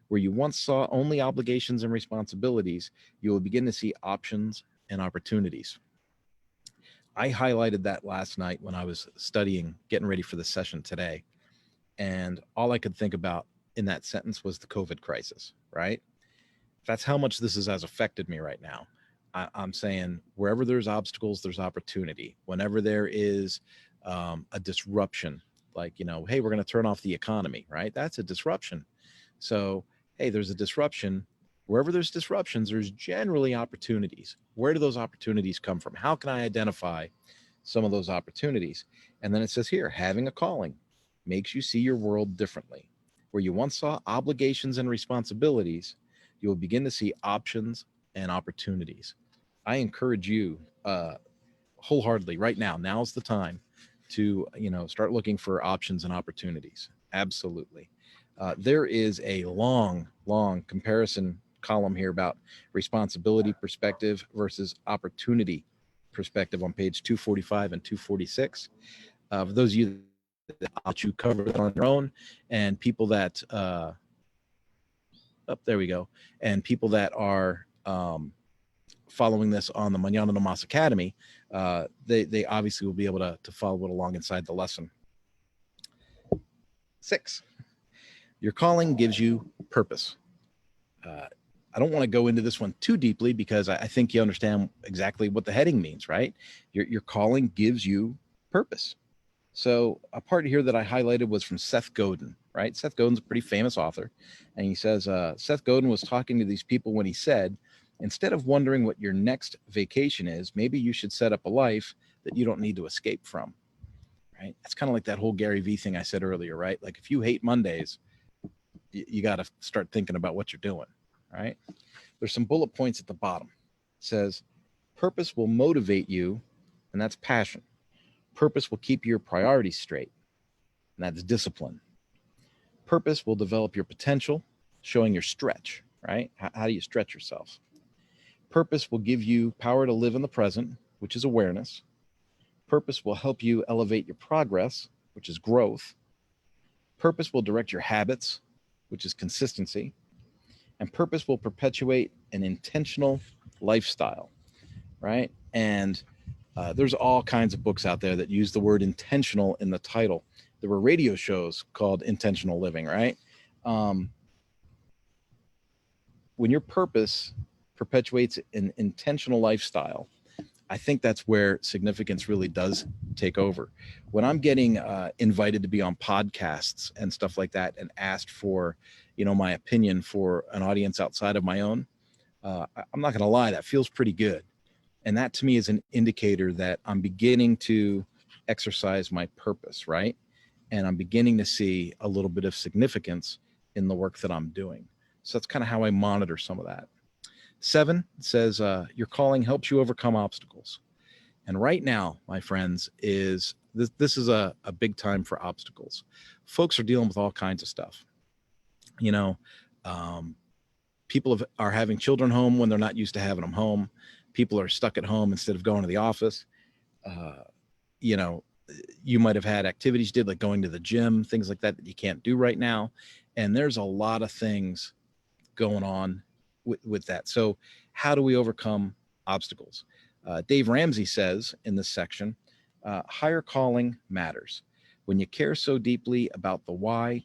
Where you once saw only obligations and responsibilities, you will begin to see options and opportunities. I highlighted that last night when I was studying, getting ready for the session today. And all I could think about in that sentence was the COVID crisis, right? That's how much this has affected me right now. I'm saying wherever there's obstacles, there's opportunity. Whenever there is a disruption, like, hey, we're going to turn off the economy, right? That's a disruption. So, hey, there's a disruption. Wherever there's disruptions, there's generally opportunities. Where do those opportunities come from? How can I identify some of those opportunities? And then it says here, having a calling makes you see your world differently. Where you once saw obligations and responsibilities, you will begin to see options and opportunities. I encourage you wholeheartedly right now. Now's the time to, start looking for options and opportunities. Absolutely. There is a long comparison column here about responsibility perspective versus opportunity perspective on page 245 and 246. For those of you that you cover on your own, and people that, there we go, and people that are following this on the Mañana No Mas Academy, they obviously will be able to follow it along inside the lesson. 6. Your calling gives you purpose. I don't want to go into this one too deeply because I think you understand exactly what the heading means, right? Your calling gives you purpose. So a part here that I highlighted was from Seth Godin, right? Seth Godin's a pretty famous author. And he says, Seth Godin was talking to these people when he said, instead of wondering what your next vacation is, maybe you should set up a life that you don't need to escape from, right? It's kind of like that whole Gary Vee thing I said earlier, right? Like if you hate Mondays, you got to start thinking about what you're doing, right? There's some bullet points at the bottom. It says, purpose will motivate you, and that's passion. Purpose will keep your priorities straight, and that's discipline. Purpose will develop your potential, showing your stretch, right? How do you stretch yourself? Purpose will give you power to live in the present, which is awareness. Purpose will help you elevate your progress, which is growth. Purpose will direct your habits, which is consistency. And purpose will perpetuate an intentional lifestyle, right? And there's all kinds of books out there that use the word intentional in the title. There were radio shows called Intentional Living, right? When your purpose perpetuates an intentional lifestyle, I think that's where significance really does take over. When I'm getting invited to be on podcasts and stuff like that and asked for, my opinion for an audience outside of my own, I'm not going to lie, that feels pretty good. And that to me is an indicator that I'm beginning to exercise my purpose, right? And I'm beginning to see a little bit of significance in the work that I'm doing. So that's kind of how I monitor some of that. 7 says, your calling helps you overcome obstacles. And right now, my friends, is this is a big time for obstacles. Folks are dealing with all kinds of stuff. People are having children home when they're not used to having them home. People are stuck at home instead of going to the office. You might have had activities you did, like going to the gym, things like that you can't do right now. And there's a lot of things going on with that. So how do we overcome obstacles? Dave Ramsey says in this section, higher calling matters. When you care so deeply about the why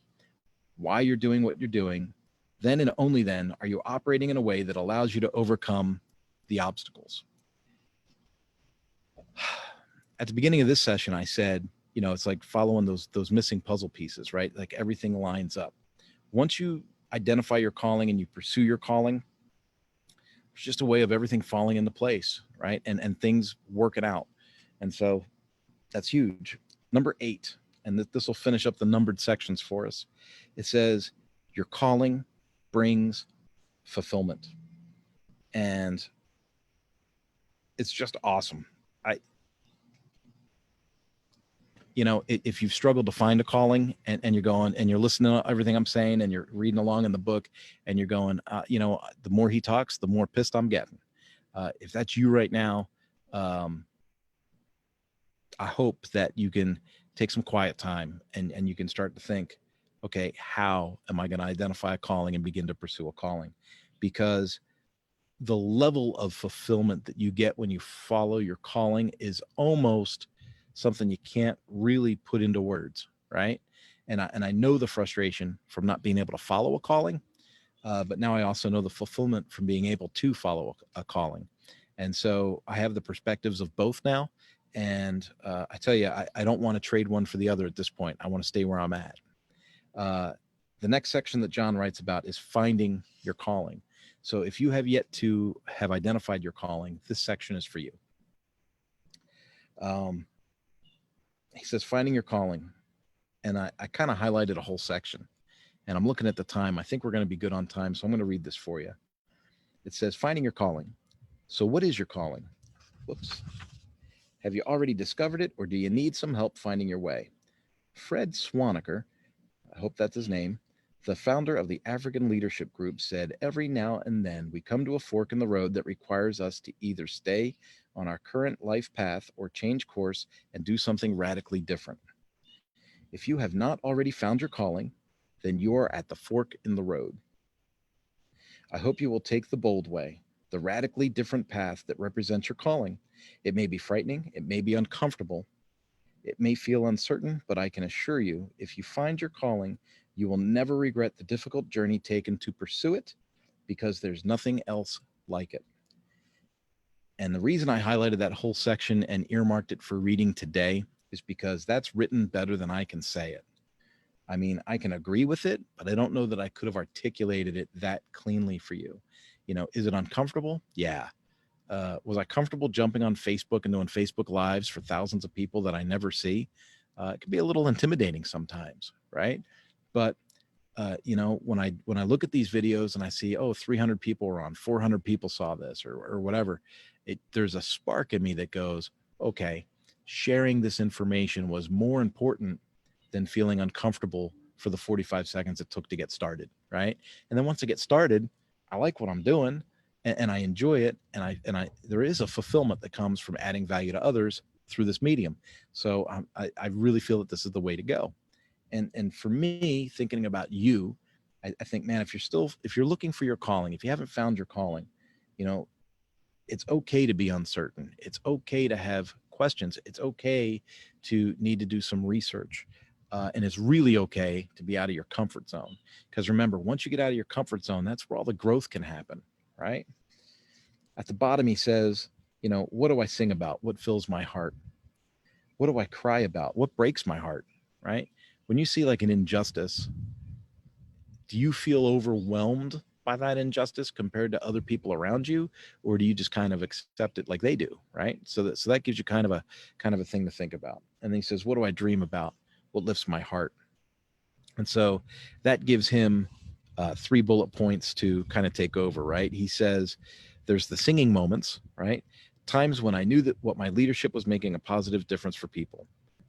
you're doing what you're doing, then and only then are you operating in a way that allows you to overcome the obstacles. At the beginning of this session, I said, it's like following those missing puzzle pieces, right? Like everything lines up. Once you identify your calling and you pursue your calling, it's just a way of everything falling into place, right? And things working out. And so that's huge. Number 8, and this will finish up the numbered sections for us. It says, your calling brings fulfillment. And it's just awesome. If you've struggled to find a calling and you're going and you're listening to everything I'm saying and you're reading along in the book and you're going, the more he talks, the more pissed I'm getting. If that's you right now, I hope that you can take some quiet time and you can start to think, okay, how am I going to identify a calling and begin to pursue a calling? Because the level of fulfillment that you get when you follow your calling is almost something you can't really put into words, right? And I know the frustration from not being able to follow a calling, but now I also know the fulfillment from being able to follow a calling. And so I have the perspectives of both now. And I tell you, I don't want to trade one for the other at this point. I want to stay where I'm at. The next section that John writes about is finding your calling. So if you have yet to have identified your calling, this section is for you. He says, finding your calling. And I kind of highlighted a whole section. And I'm looking at the time. I think we're going to be good on time. So I'm going to read this for you. It says, finding your calling. So what is your calling? Whoops. Have you already discovered it, or do you need some help finding your way? Fred Swaniker, I hope that's his name, the founder of the African Leadership Group, said, every now and then we come to a fork in the road that requires us to either stay on our current life path or change course and do something radically different. If you have not already found your calling, then you are at the fork in the road. I hope you will take the bold way, the radically different path that represents your calling. It may be frightening, it may be uncomfortable, it may feel uncertain, but I can assure you, if you find your calling, you will never regret the difficult journey taken to pursue it, because there's nothing else like it. And the reason I highlighted that whole section and earmarked it for reading today is because that's written better than I can say it. I mean, I can agree with it, but I don't know that I could have articulated it that cleanly for you. Is it uncomfortable? Yeah. Was I comfortable jumping on Facebook and doing Facebook Lives for thousands of people that I never see? It can be a little intimidating sometimes, right? But when I look at these videos and I see, 300 people were on, 400 people saw this or whatever, there's a spark in me that goes, okay, sharing this information was more important than feeling uncomfortable for the 45 seconds it took to get started, right? And then once I get started, I like what I'm doing and I enjoy it, and I there is a fulfillment that comes from adding value to others through this medium. So I really feel that this is the way to go. And for me, thinking about you, I think, man, if you're looking for your calling, if you haven't found your calling, it's okay to be uncertain. It's okay to have questions. It's okay to need to do some research. And it's really okay to be out of your comfort zone. Because remember, once you get out of your comfort zone, that's where all the growth can happen, right? At the bottom, he says, what do I sing about? What fills my heart? What do I cry about? What breaks my heart, right? When you see like an injustice, do you feel overwhelmed by that injustice compared to other people around you, or do you just kind of accept it like they do, right? So that gives you kind of a thing to think about. And then he says, what do I dream about? What lifts my heart? And so that gives him 3 bullet points to kind of take over, right? He says there's the singing moments, right? Times when I knew that what my leadership was making a positive difference for people,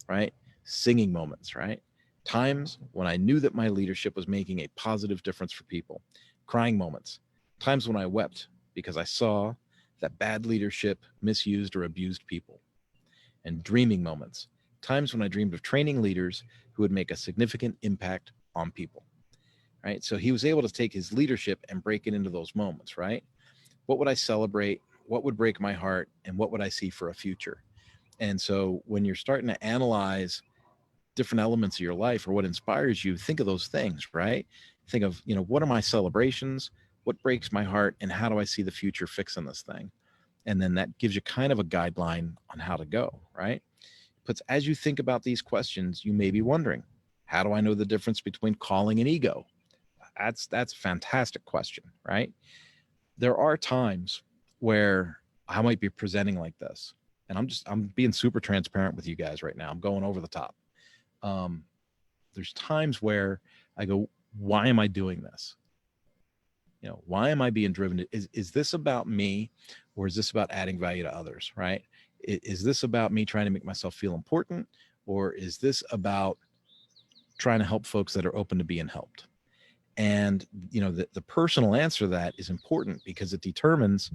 right? Singing moments, right? Times when I knew that my leadership was making a positive difference for people. Crying moments. Times when I wept because I saw that bad leadership misused or abused people. And dreaming moments. Times when I dreamed of training leaders who would make a significant impact on people, right? So he was able to take his leadership and break it into those moments, right? What would I celebrate? What would break my heart? And what would I see for a future? And so when you're starting to analyze different elements of your life or what inspires you, think of those things, right? Think of, what are my celebrations? What breaks my heart? And how do I see the future fixing this thing? And then that gives you kind of a guideline on how to go, right? puts, as you think about these questions, you may be wondering, how do I know the difference between calling and ego? That's a fantastic question, right? There are times where I might be presenting like this, and I'm being super transparent with you guys right now. I'm going over the top. There's times where I go, why am I doing this? You know, why am I being driven? Is this about me, or is this about adding value to others, right? Is this about me trying to make myself feel important, or is this about trying to help folks that are open to being helped? And, you know, the personal answer to that is important because it determines,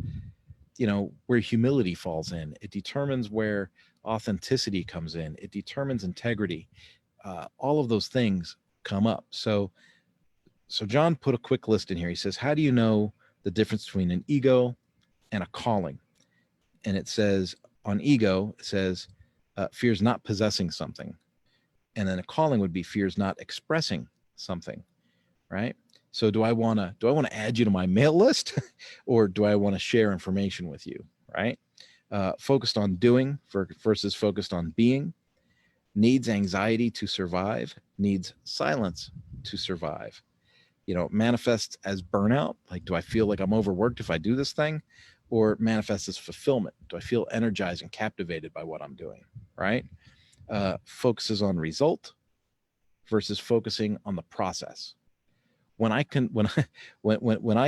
you know, where humility falls in. It determines where authenticity comes in. It determines integrity. All of those things come up. So John put a quick list in here. He says, how do you know the difference between an ego and a calling? And it says on ego, it says, fears not possessing something. And then a calling would be fears not expressing something, right? So do I want to add you to my mail list or do I want to share information with you, right? Focused on doing versus focused on being. Needs anxiety to survive, needs silence to survive. You know, manifests as burnout. Like, do I feel like I'm overworked if I do this thing? Or manifests as fulfillment. Do I feel energized and captivated by what I'm doing, right? Focuses on result versus focusing on the process. When I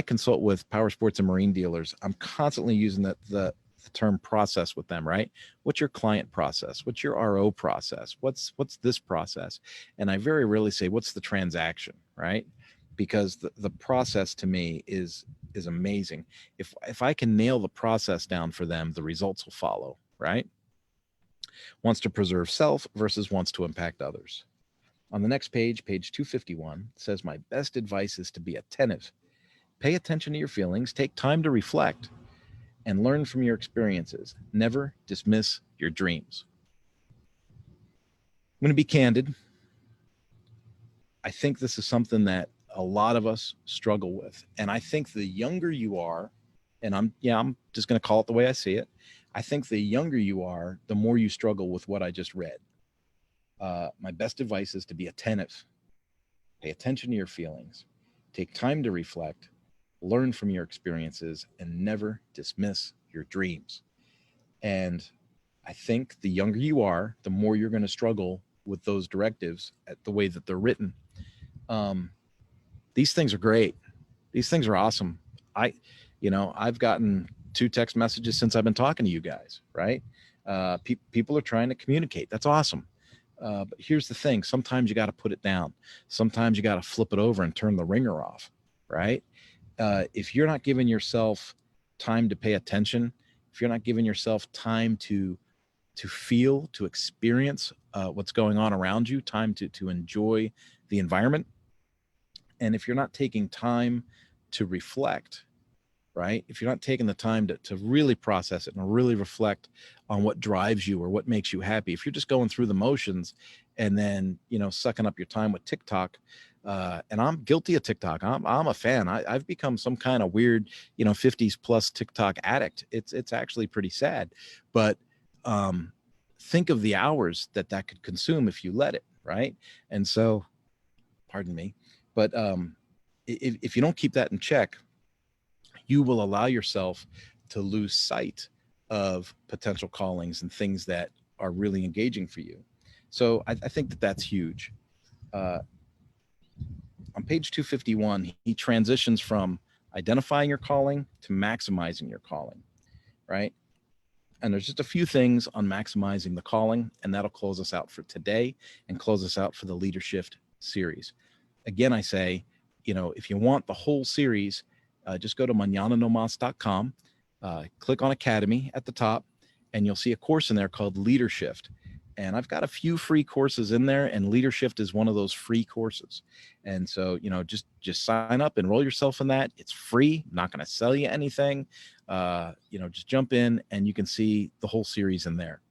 consult with power sports and marine dealers, I'm constantly using the term process with them, right? What's your client process? What's your RO process? What's this process? And I very rarely say, what's the transaction, right? Because the process to me is amazing. If I can nail the process down for them, the results will follow, right? Wants to preserve self versus wants to impact others. On the next page, page 251, says, my best advice is to be attentive. Pay attention to your feelings, take time to reflect, and learn from your experiences. Never dismiss your dreams. I'm going to be candid. I think this is something that a lot of us struggle with. And I think the younger you are, and I'm just going to call it the way I see it. I think the younger you are, the more you struggle with what I just read. My best advice is to be attentive. Pay attention to your feelings. Take time to reflect, learn from your experiences, and never dismiss your dreams. And I think the younger you are, the more you're going to struggle with those directives at the way that they're written. These things are great. These things are awesome. I've gotten 2 text messages since I've been talking to you guys, right? People are trying to communicate. That's awesome. But here's the thing. Sometimes you got to put it down. Sometimes you got to flip it over and turn the ringer off, right? If you're not giving yourself time to pay attention, if you're not giving yourself time to feel, to experience what's going on around you, time to enjoy the environment, and if you're not taking time to reflect, right? If you're not taking the time to really process it and really reflect on what drives you or what makes you happy, if you're just going through the motions and then, sucking up your time with TikTok, and I'm guilty of TikTok. I'm a fan. I've become some kind of weird, 50s plus TikTok addict. It's actually pretty sad, but think of the hours that could consume if you let it, right? And so, pardon me, but if you don't keep that in check, you will allow yourself to lose sight of potential callings and things that are really engaging for you. So I think that's huge. On page 251, he transitions from identifying your calling to maximizing your calling, right? And there's just a few things on maximizing the calling, and that'll close us out for today and close us out for the Leadershift series. Again, I say, if you want the whole series, just go to mañananomas.com, click on Academy at the top, and you'll see a course in there called Leadershift. And I've got a few free courses in there, and Leadershift is one of those free courses. And so, just sign up, enroll yourself in that. It's free. I'm not going to sell you anything. Just jump in and you can see the whole series in there.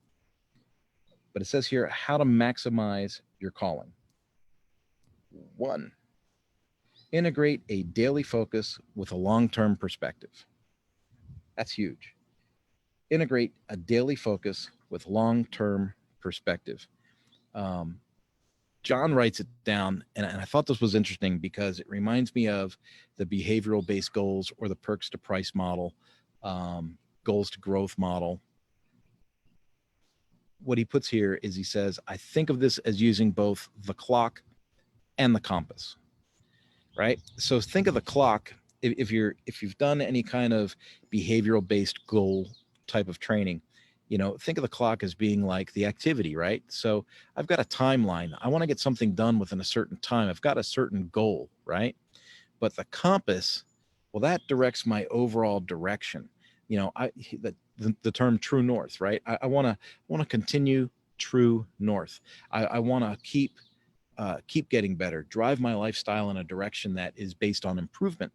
But it says here how to maximize your calling. 1, integrate a daily focus with a long-term perspective. That's huge. Integrate a daily focus with long-term perspective. John writes it down, and I thought this was interesting because it reminds me of the behavioral-based goals or the perks to price model, goals to growth model. What he puts here is he says, I think of this as using both the clock and the compass, right? So think of the clock. If you've done any kind of behavioral-based goal type of training, think of the clock as being like the activity, right? So I've got a timeline. I want to get something done within a certain time. I've got a certain goal, right? But the compass, well, that directs my overall direction. The term true north, right? I want to continue true north. I want to keep getting better, drive my lifestyle in a direction that is based on improvement.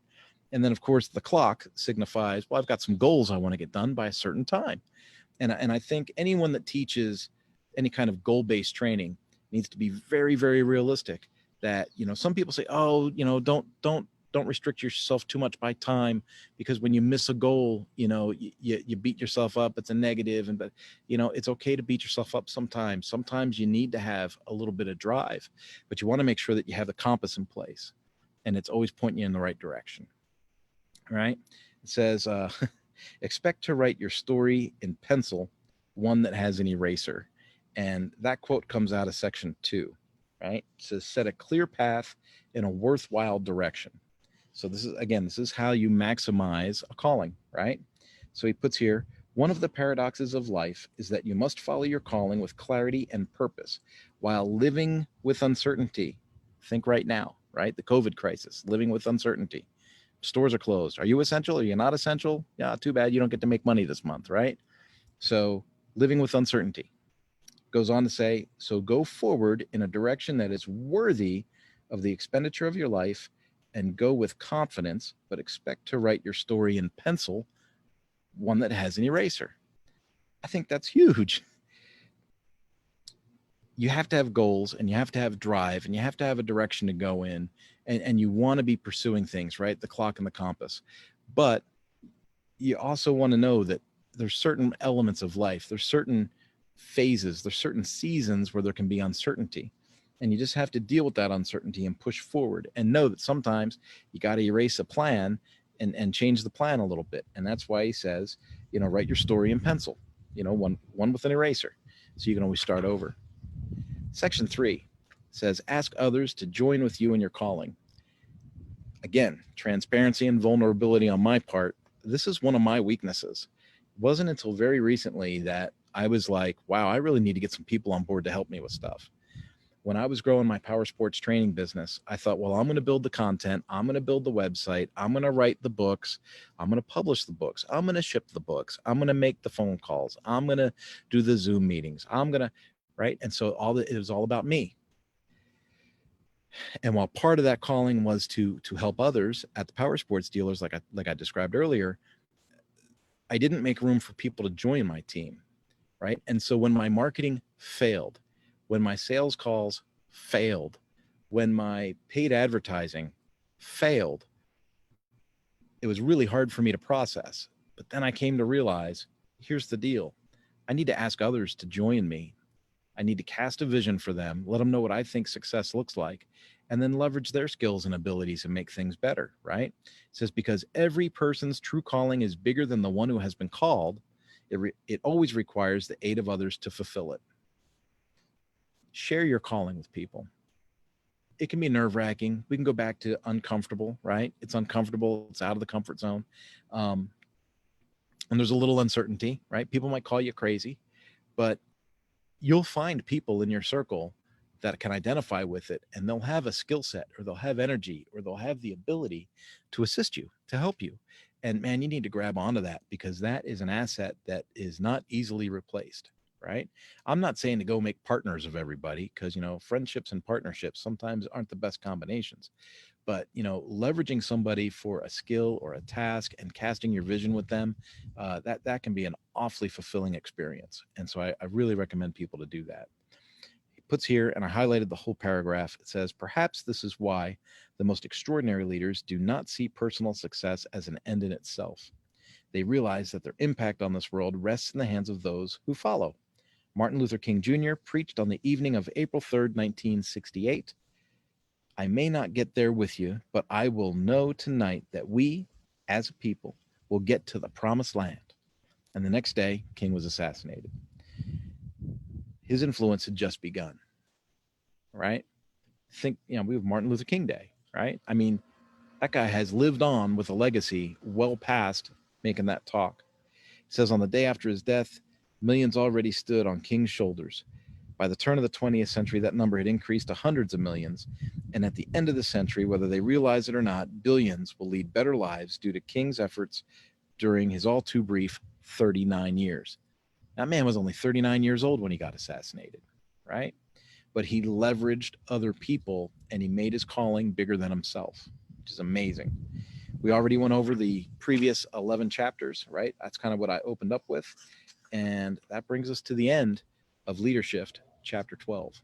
And then, of course, the clock signifies, well, I've got some goals I want to get done by a certain time. And I think anyone that teaches any kind of goal-based training needs to be very, very realistic. That, some people say, oh, don't restrict yourself too much by time, because when you miss a goal, you beat yourself up. It's a negative. But it's okay to beat yourself up sometimes. Sometimes you need to have a little bit of drive, but you want to make sure that you have the compass in place and it's always pointing you in the right direction. All right. It says, expect to write your story in pencil, one that has an eraser. And that quote comes out of section 2, right? It says, set a clear path in a worthwhile direction. So this is how you maximize a calling, right? So he puts here, one of the paradoxes of life is that you must follow your calling with clarity and purpose while living with uncertainty. Think right now, right? The COVID crisis, living with uncertainty. Stores are closed. Are you essential? Are you not essential? Yeah, too bad you don't get to make money this month, right? So living with uncertainty. Goes on to say, so go forward in a direction that is worthy of the expenditure of your life and go with confidence, but expect to write your story in pencil, one that has an eraser. I think that's huge. You have to have goals and you have to have drive and you have to have a direction to go in, and you want to be pursuing things, right? The clock and the compass. But you also want to know that there's certain elements of life, there's certain phases, there's certain seasons where there can be uncertainty. And you just have to deal with that uncertainty and push forward and know that sometimes you got to erase a plan and change the plan a little bit. And that's why he says, write your story in pencil, one with an eraser, so you can always start over. Section 3 says, ask others to join with you in your calling. Again, transparency and vulnerability on my part. This is one of my weaknesses. It wasn't until very recently that I was like, wow, I really need to get some people on board to help me with stuff. When I was growing my power sports training business, I thought, well, I'm going to build the content. I'm going to build the website. I'm going to write the books. I'm going to publish the books. I'm going to ship the books. I'm going to make the phone calls. I'm going to do the Zoom meetings. Right? And so it was all about me. And while part of that calling was to help others at the power sports dealers, like I described earlier, I didn't make room for people to join my team, right? And so when my marketing failed, when my sales calls failed, when my paid advertising failed, it was really hard for me to process. But then I came to realize, here's the deal. I need to ask others to join me. I need to cast a vision for them, let them know what I think success looks like, and then leverage their skills and abilities and make things better, right? It says, because every person's true calling is bigger than the one who has been called, it always requires the aid of others to fulfill it. Share your calling with people. It can be nerve-wracking. We can go back to uncomfortable, right? It's uncomfortable. It's out of the comfort zone. And there's a little uncertainty, right? People might call you crazy, but you'll find people in your circle that can identify with it, and they'll have a skill set, or they'll have energy, or they'll have the ability to assist you, to help you. And man, you need to grab onto that, because that is an asset that is not easily replaced, right? I'm not saying to go make partners of everybody, because, friendships and partnerships sometimes aren't the best combinations. But, leveraging somebody for a skill or a task and casting your vision with them, that can be an awfully fulfilling experience. And so I really recommend people to do that. He puts here, and I highlighted the whole paragraph, it says, perhaps this is why the most extraordinary leaders do not see personal success as an end in itself. They realize that their impact on this world rests in the hands of those who follow. Martin Luther King Jr. preached on the evening of April 3rd, 1968. I may not get there with you, but I will know tonight that we, as a people, will get to the promised land. And the next day, King was assassinated. His influence had just begun, right? We have Martin Luther King Day, right? I mean, that guy has lived on with a legacy well past making that talk. It says on the day after his death, millions already stood on King's shoulders. By the turn of the 20th century, that number had increased to hundreds of millions. And at the end of the century, whether they realize it or not, billions will lead better lives due to King's efforts during his all too brief 39 years. That man was only 39 years old when he got assassinated, right? But he leveraged other people and he made his calling bigger than himself, which is amazing. We already went over the previous 11 chapters, right? That's kind of what I opened up with. And that brings us to the end of Leadershift, chapter 12.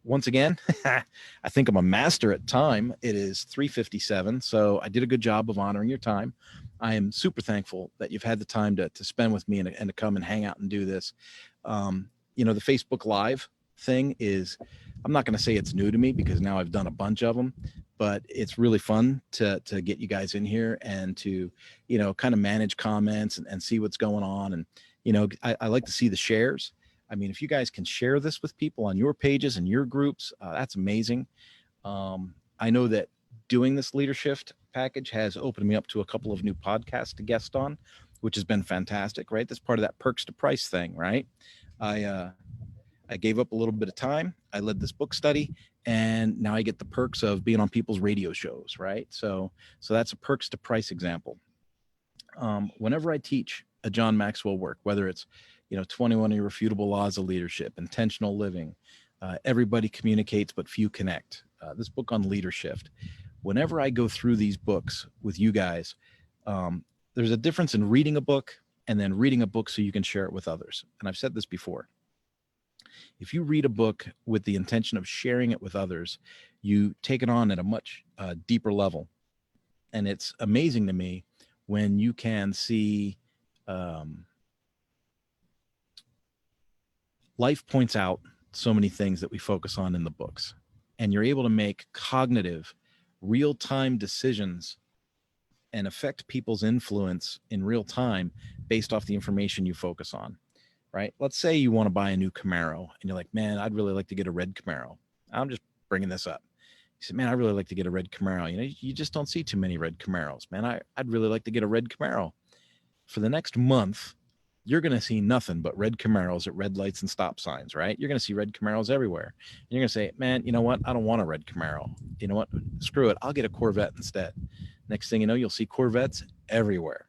Once again, I think I'm a master at time. It is 3:57, so I did a good job of honoring your time. I am super thankful that you've had the time to spend with me and to come and hang out and do this. The Facebook Live thing is, I'm not going to say it's new to me because now I've done a bunch of them, but it's really fun to get you guys in here and to, kind of manage comments and see what's going on. And, I like to see the shares. I mean, if you guys can share this with people on your pages and your groups, that's amazing. I know that doing this Leadershift package has opened me up to a couple of new podcasts to guest on, which has been fantastic, right? That's part of that perks to price thing, right? I gave up a little bit of time. I led this book study, and now I get the perks of being on people's radio shows, right? So that's a perks to price example. Whenever I teach a John Maxwell work, whether it's 21 Irrefutable Laws of Leadership, Intentional Living, Everybody Communicates but Few Connect, this book on Leadershift. Whenever I go through these books with you guys, there's a difference in reading a book and then reading a book so you can share it with others. And I've said this before. If you read a book with the intention of sharing it with others, you take it on at a much deeper level. And it's amazing to me when you can see life points out so many things that we focus on in the books, and you're able to make cognitive, real-time decisions and affect people's influence in real time based off the information you focus on, right? Let's say you want to buy a new Camaro and you're like, man, I'd really like to get a red Camaro. I'm just bringing this up. You said, man, I'd really like to get a red Camaro. You just don't see too many red Camaros. Man, I'd really like to get a red Camaro. For the next month, you're going to see nothing but red Camaros at red lights and stop signs, right? You're going to see red Camaros everywhere. And you're going to say, man, you know what? I don't want a red Camaro. You know what? Screw it. I'll get a Corvette instead. Next thing you know, you'll see Corvettes everywhere.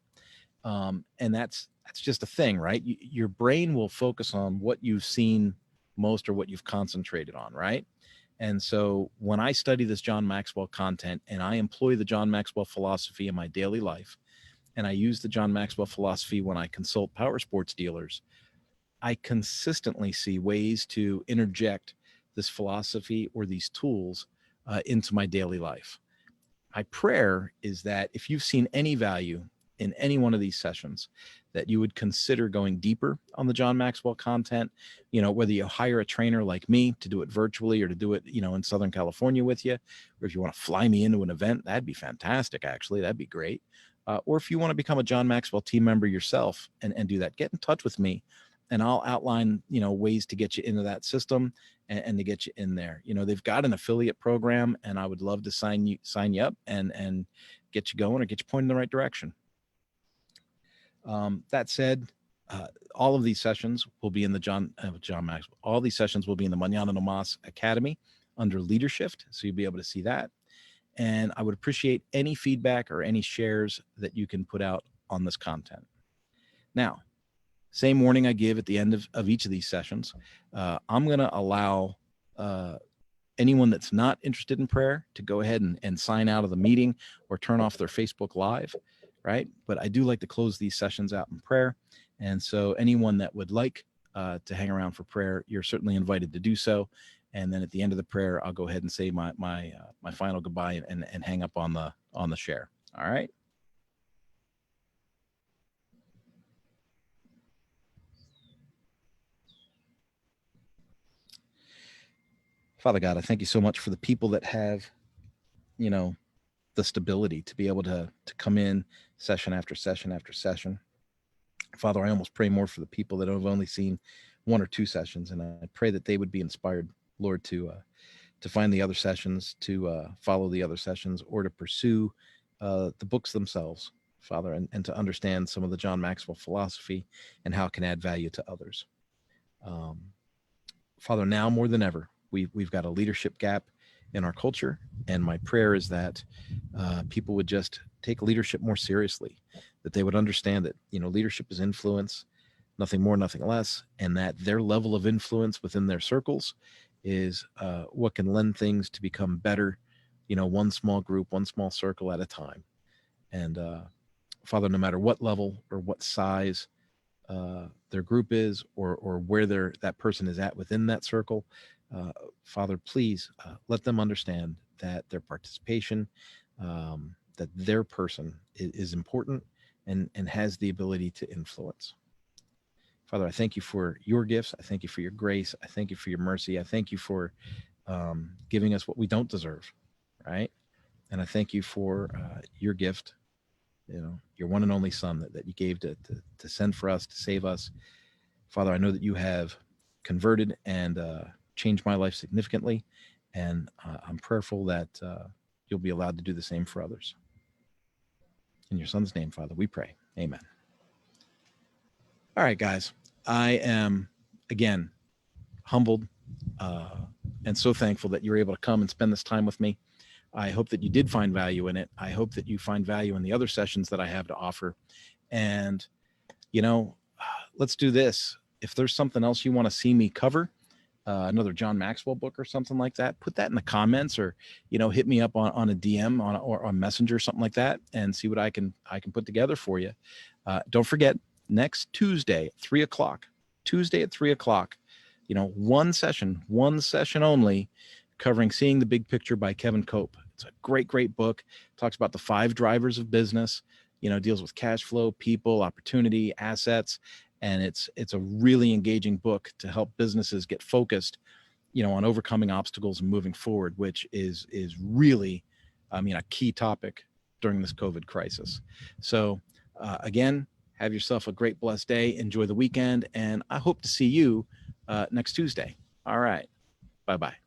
And that's just a thing, right? Your brain will focus on what you've seen most or what you've concentrated on, right? And so when I study this John Maxwell content and I employ the John Maxwell philosophy in my daily life, and I use the John Maxwell philosophy when I consult power sports dealers, I consistently see ways to interject this philosophy or these tools into my daily life. My prayer is that if you've seen any value in any one of these sessions, that you would consider going deeper on the John Maxwell content, whether you hire a trainer like me to do it virtually or to do it, in Southern California with you, or if you want to fly me into an event, that'd be fantastic. Actually, that'd be great. Or if you want to become a John Maxwell team member yourself and do that, get in touch with me and I'll outline, ways to get you into that system and to get you in there. They've got an affiliate program and I would love to sign you up and get you going or get you pointed in the right direction. That said, all of these sessions will be in the John Maxwell. All these sessions will be in the Mañana No Mas Academy under Leadershift. So you'll be able to see that. And I would appreciate any feedback or any shares that you can put out on this content. Now, same warning I give at the end of each of these sessions. I'm going to allow anyone that's not interested in prayer to go ahead and sign out of the meeting or turn off their Facebook Live, right? But I do like to close these sessions out in prayer. And so anyone that would like to hang around for prayer, you're certainly invited to do so. And then at the end of the prayer, I'll go ahead and say my final goodbye and hang up on the share. All right. Father God, I thank you so much for the people that have, you know, the stability to be able to come in session after session after session. Father, I almost pray more for the people that have only seen one or two sessions, and I pray that they would be inspired, Lord, to find the other sessions, to follow the other sessions, or to pursue the books themselves, Father, and to understand some of the John Maxwell philosophy and how it can add value to others. Father, now more than ever, we've got a leadership gap in our culture, and my prayer is that people would just take leadership more seriously, that they would understand that, you know, leadership is influence, nothing more, nothing less, and that their level of influence within their circles is what can lend things to become better, you know, one small group, one small circle at a time. And Father, no matter what level or what size their group is, or where that person is at within that circle, Father, please let them understand that their participation, that their person is important and has the ability to influence. Father, I thank you for your gifts. I thank you for your grace. I thank you for your mercy. I thank you for giving us what we don't deserve, right? And I thank you for your gift, you know, your one and only Son that you gave to send for us, to save us. Father, I know that you have converted and changed my life significantly, and I'm prayerful that you'll be allowed to do the same for others. In your Son's name, Father, we pray. Amen. All right, guys. I am, again, humbled and so thankful that you were able to come and spend this time with me. I hope that you did find value in it. I hope that you find value in the other sessions that I have to offer. And, you know, let's do this. If there's something else you want to see me cover, another John Maxwell book or something like that, put that in the comments, or, you know, hit me up on a DM or on Messenger, something like that, and see what I can put together for you. Don't forget, next Tuesday at 3 o'clock, you know, one session only, covering Seeing the Big Picture by Kevin Cope. It's a great book. It talks about the 5 drivers of business, you know, deals with cash flow, people, opportunity, assets. And it's a really engaging book to help businesses get focused, you know, on overcoming obstacles and moving forward, which is really, I mean, a key topic during this COVID crisis. So again, have yourself a great, blessed day. Enjoy the weekend. And I hope to see you next Tuesday. All right. Bye-bye.